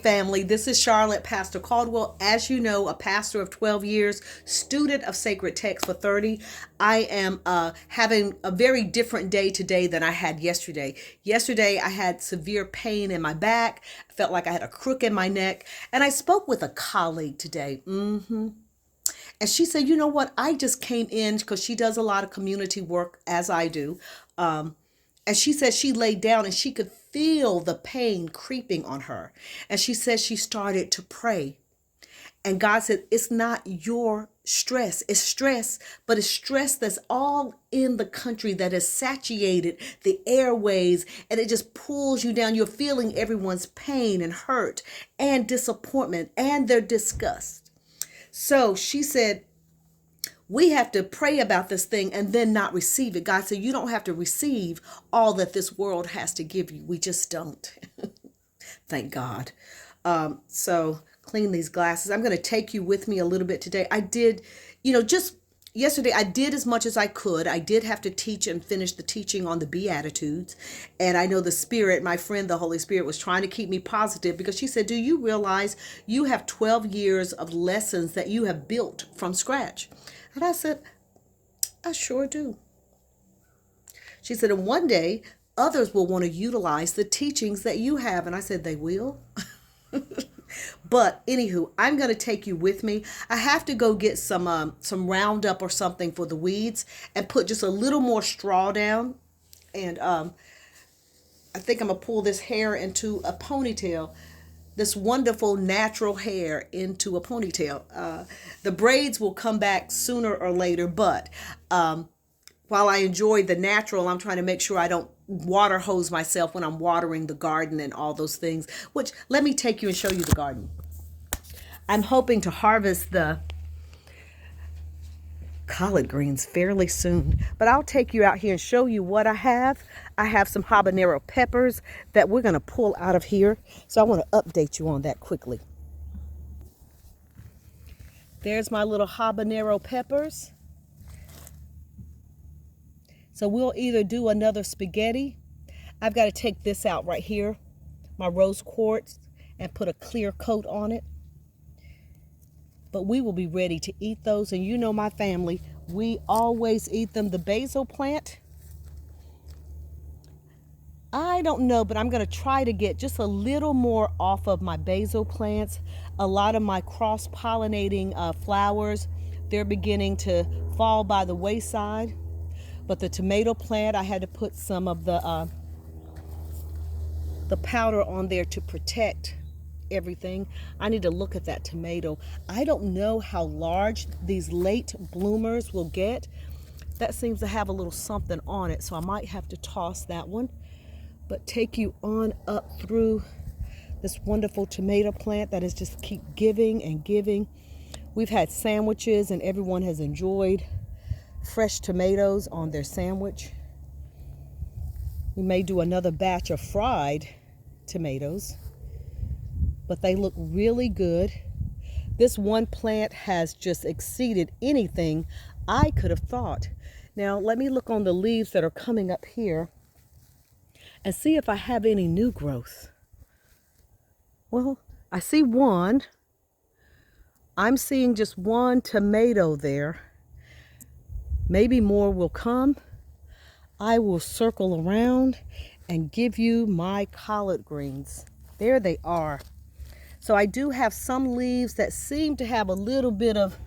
Family, this is Charlotte, Pastor Caldwell. As you know, a pastor of 12 years, student of sacred text for 30. I am having a very different day today than I had yesterday. Yesterday, I had severe pain in my back. I felt like I had a crook in my neck. And I spoke with a colleague today. And she said, you know what? I just came in because she does a lot of community work as I do. And she said she laid down and she could feel the pain creeping on her. And she said she started to pray. And God said, it's not your stress. It's stress, but it's stress that's all in the country that has saturated the airways, and it just pulls you down. You're feeling everyone's pain and hurt and disappointment and their disgust. So she said, we have to pray about this thing and then not receive it. God said, you don't have to receive all that this world has to give you. We just don't. Thank God. So clean these glasses. I'm going to take you with me a little bit today. I did, just yesterday, I did as much as I could. I did have to teach and finish the teaching on the Beatitudes. And I know the Spirit, my friend, the Holy Spirit, was trying to keep me positive because she said, do you realize you have 12 years of lessons that you have built from scratch? And I said, I sure do. She said, and one day others will want to utilize the teachings that you have. And I said, they will. But anywho, I'm going to take you with me. I have to go get some Roundup or something for the weeds and put just a little more straw down. And I think I'm going to pull this hair into a ponytail. This wonderful natural hair into a ponytail. The braids will come back sooner or later, but while I enjoy the natural, I'm trying to make sure I don't water hose myself when I'm watering the garden and all those things, which let me take you and show you the garden. I'm hoping to harvest the collard greens fairly soon, but I'll take you out here and show you what I have. I have some habanero peppers that we're going to pull out of here, so I want to update you on that quickly. There's my little habanero peppers. So we'll either do another spaghetti. I've got to take this out right here, my rose quartz, and put a clear coat on it. But we will be ready to eat those. And you know my family, we always eat them. The basil plant, I don't know, but I'm going to try to get just a little more off of my basil plants. A lot of my cross-pollinating flowers, they're beginning to fall by the wayside. But the tomato plant, I had to put some of the powder on there to protect everything. I need to look at that tomato. I don't know how large these late bloomers will get. That seems to have a little something on it, so I might have to toss that one. But take you on up through this wonderful tomato plant that is just keep giving and giving. We've had sandwiches and everyone has enjoyed fresh tomatoes on their sandwich. We may do another batch of fried tomatoes, but they look really good. This one plant has just exceeded anything I could have thought. Now let me look on the leaves that are coming up here and see if I have any new growth. Well, I see one. I'm seeing just one tomato there. Maybe more will come. I will circle around and give you my collard greens. There they are. So I do have some leaves that seem to have a little bit of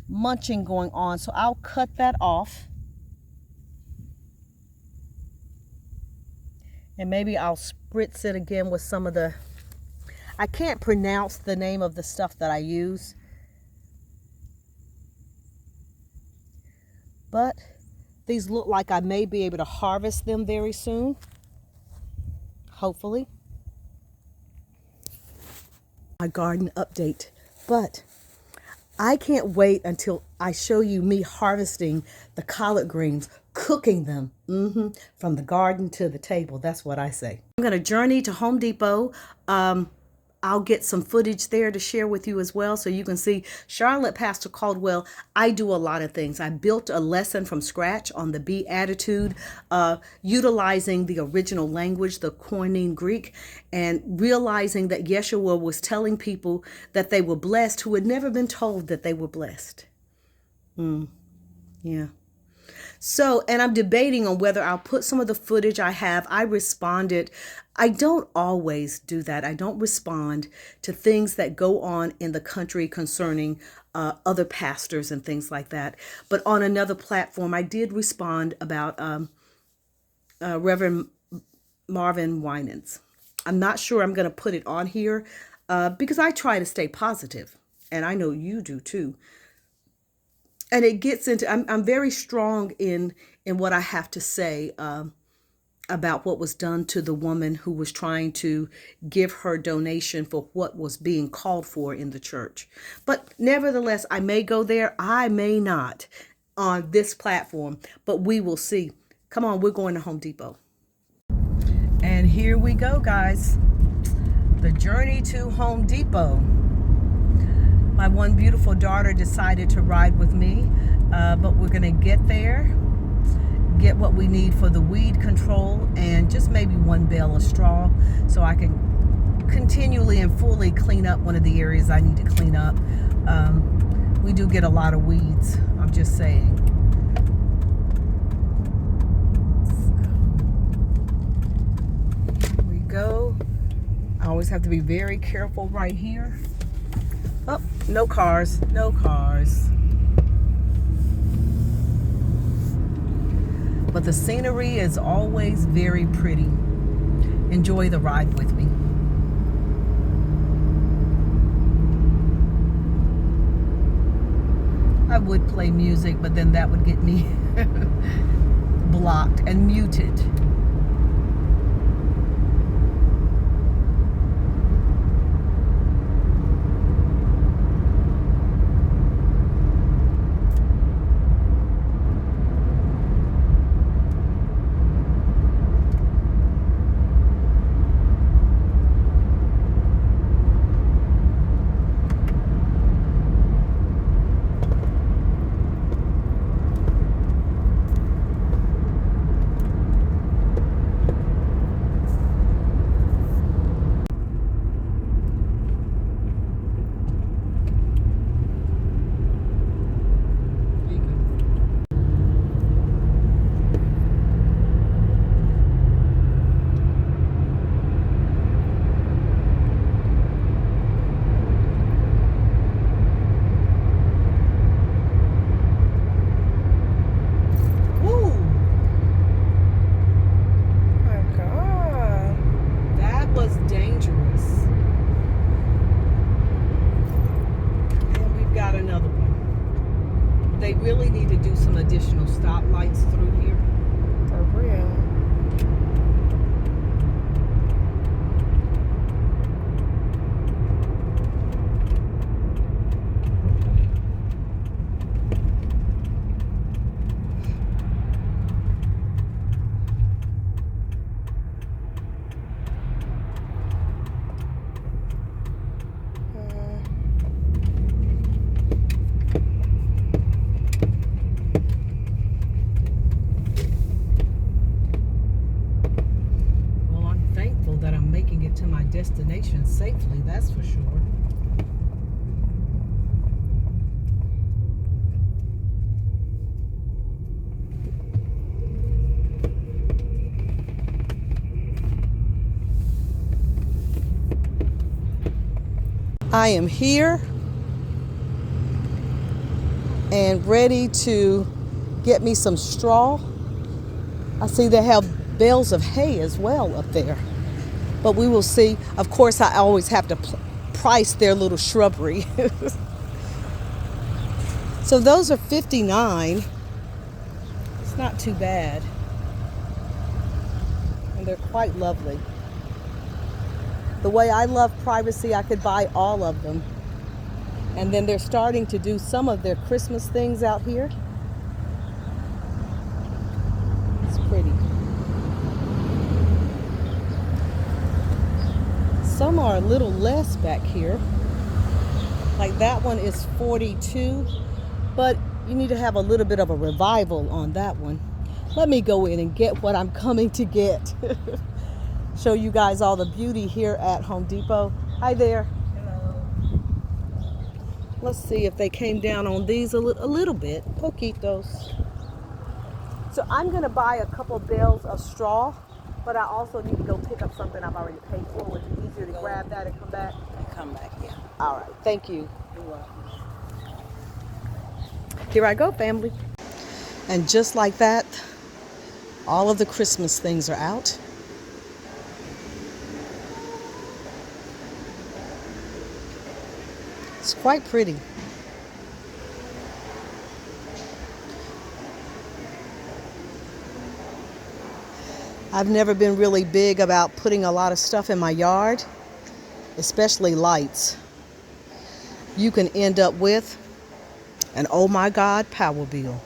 munching going on, so I'll cut that off. And maybe I'll spritz it again with some of the, I can't pronounce the name of the stuff that I use. But these look like I may be able to harvest them very soon. Hopefully. My garden update. But I can't wait until I show you me harvesting the collard greens, cooking them from the garden to the table. That's what I say. I'm going to journey to Home Depot. I'll get some footage there to share with you as well, so you can see Charlotte Pastor Caldwell. I do a lot of things. I built a lesson from scratch on the Beatitude, utilizing the original language, the Koine Greek, and realizing that Yeshua was telling people that they were blessed who had never been told that they were blessed. Yeah. So, and I'm debating on whether I'll put some of the footage I have. I responded. I don't always do that. I don't respond to things that go on in the country concerning other pastors and things like that. But on another platform, I did respond about Reverend Marvin Winans. I'm not sure I'm going to put it on here because I try to stay positive, and I know you do too. And it gets into, I'm very strong in what I have to say about what was done to the woman who was trying to give her donation for what was being called for in the church. But nevertheless, I may go there, I may not on this platform, but we will see. Come on, we're going to Home Depot. And here we go, guys. The journey to Home Depot. My one beautiful daughter decided to ride with me, but we're going to get there, get what we need for the weed control, and just maybe one bale of straw so I can continually and fully clean up one of the areas I need to clean up. We do get a lot of weeds, I'm just saying. Here we go. I always have to be very careful right here. Oh, no cars, no cars. But the scenery is always very pretty. Enjoy the ride with me. I would play music, but then that would get me blocked and muted. They really need to do some additional stoplights through here. For real. To my destination safely, that's for sure. I am here and ready to get me some straw. I see they have bales of hay as well up there. But we will see. Of course, I always have to price their little shrubbery. So those are $59. It's not too bad. And they're quite lovely. The way I love privacy, I could buy all of them. And then they're starting to do some of their Christmas things out here. It's pretty. So some are a little less back here. Like that one is 42, but you need to have a little bit of a revival on that one. Let me go in and get what I'm coming to get. Show you guys all the beauty here at Home Depot. Hi there. Hello. Let's see if they came down on these a little bit. Poquitos. So I'm going to buy a couple bales of straw, but I also need to go pick up something I've already paid for. Would it be easier to grab that and come back? And come back, yeah. All right. Thank you. You're welcome. Here I go, family. And just like that, all of the Christmas things are out. It's quite pretty. I've never been really big about putting a lot of stuff in my yard, especially lights. You can end up with an oh my God power bill.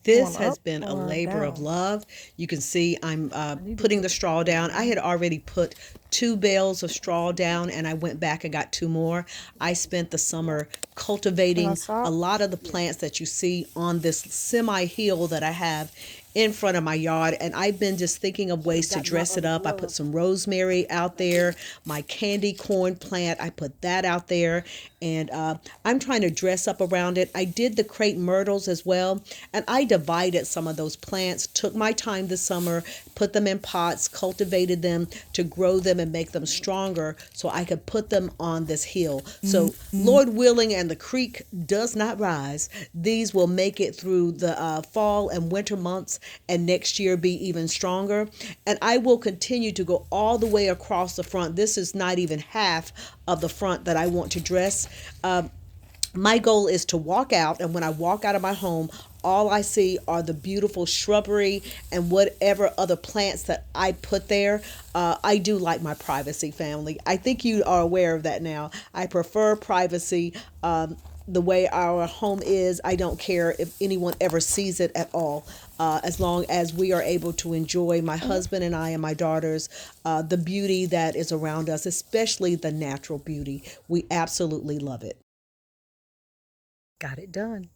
This has been a labor of love. You can see I'm putting the straw down. I had already put 2 bales of straw down and I went back and got 2 more. I spent the summer cultivating a lot of the plants that you see on this semi-hill that I have in front of my yard, and I've been just thinking of ways to dress it up. I put some rosemary out there, my candy corn plant, I put that out there, and I'm trying to dress up around it. I did the crepe myrtles as well, and I divided some of those plants, took my time this summer, put them in pots, cultivated them to grow them and make them stronger so I could put them on this hill. So Lord willing and the creek does not rise, these will make it through the fall and winter months and next year be even stronger. And I will continue to go all the way across the front. This is not even half of the front that I want to dress. My goal is to walk out, and when I walk out of my home, all I see are the beautiful shrubbery and whatever other plants that I put there. I do like my privacy, family. I think you are aware of that now. I prefer privacy. The way our home is, I don't care if anyone ever sees it at all, as long as we are able to enjoy, my husband and I and my daughters, the beauty that is around us, especially the natural beauty. We absolutely love it. Got it done.